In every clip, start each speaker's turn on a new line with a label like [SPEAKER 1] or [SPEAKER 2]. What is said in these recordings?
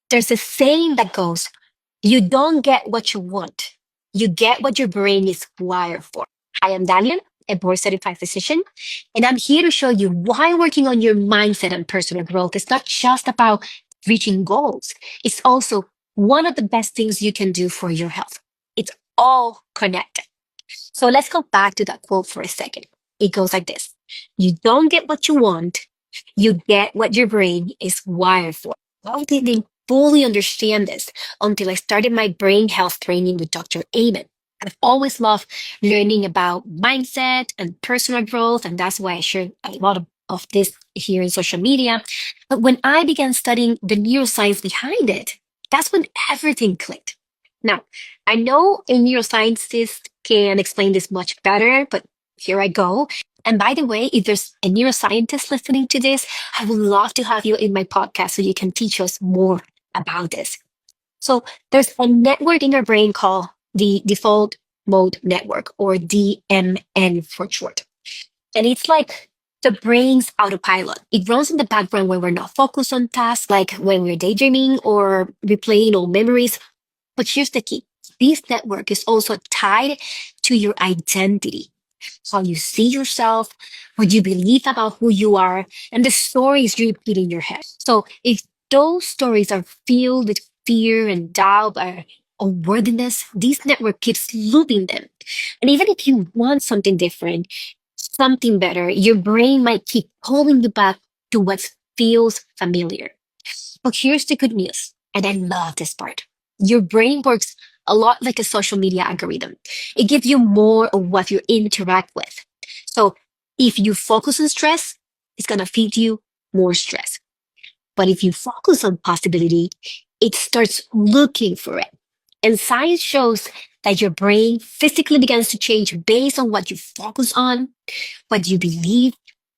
[SPEAKER 1] There's a saying that goes, you don't get what you want. You get what your brain is wired for. I am Daniel, a board certified physician, and I'm here to show you why working on your mindset and personal growth is not just about reaching goals. It's also one of the best things you can do for your health. It's all connected. So let's go back to that quote for a second. It goes like this. You don't get what you want. You get what your brain is wired for. I didn't fully understand this until I started my brain health training with Dr. Amen. I've always loved learning about mindset and personal growth, and that's why I share a lot of this here in social media. But when I began studying the neuroscience behind it, that's when everything clicked. Now, I know a neuroscientist can explain this much better, but here I go. And by the way, if there's a neuroscientist listening to this, I would love to have you in my podcast so you can teach us more about this. So there's a network in your brain called the default mode network, or DMN for short. And it's like the brain's autopilot. It runs in the background when we're not focused on tasks, like when we're daydreaming or replaying old memories. But here's the key. This network is also tied to your identity, how you see yourself, what you believe about who you are, and the stories you repeat in your head. So if those stories are filled with fear and doubt or unworthiness, this network keeps looping them. And even if you want something different, something better, your brain might keep pulling you back to what feels familiar. But here's the good news, and I love this part. Your brain works a lot like a social media algorithm. It gives you more of what you interact with. So if you focus on stress, it's going to feed you more stress. But if you focus on possibility, it starts looking for it. And science shows that your brain physically begins to change based on what you focus on, what you believe,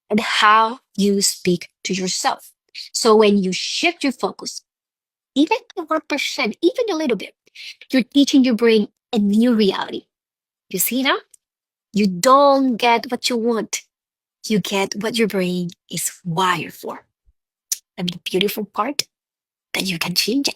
[SPEAKER 1] and how you speak to yourself. So when you shift your focus, even by 1%, even a little bit, you're teaching your brain a new reality. You see now? You don't get what you want. You get what your brain is wired for. And the beautiful part, that you can change it.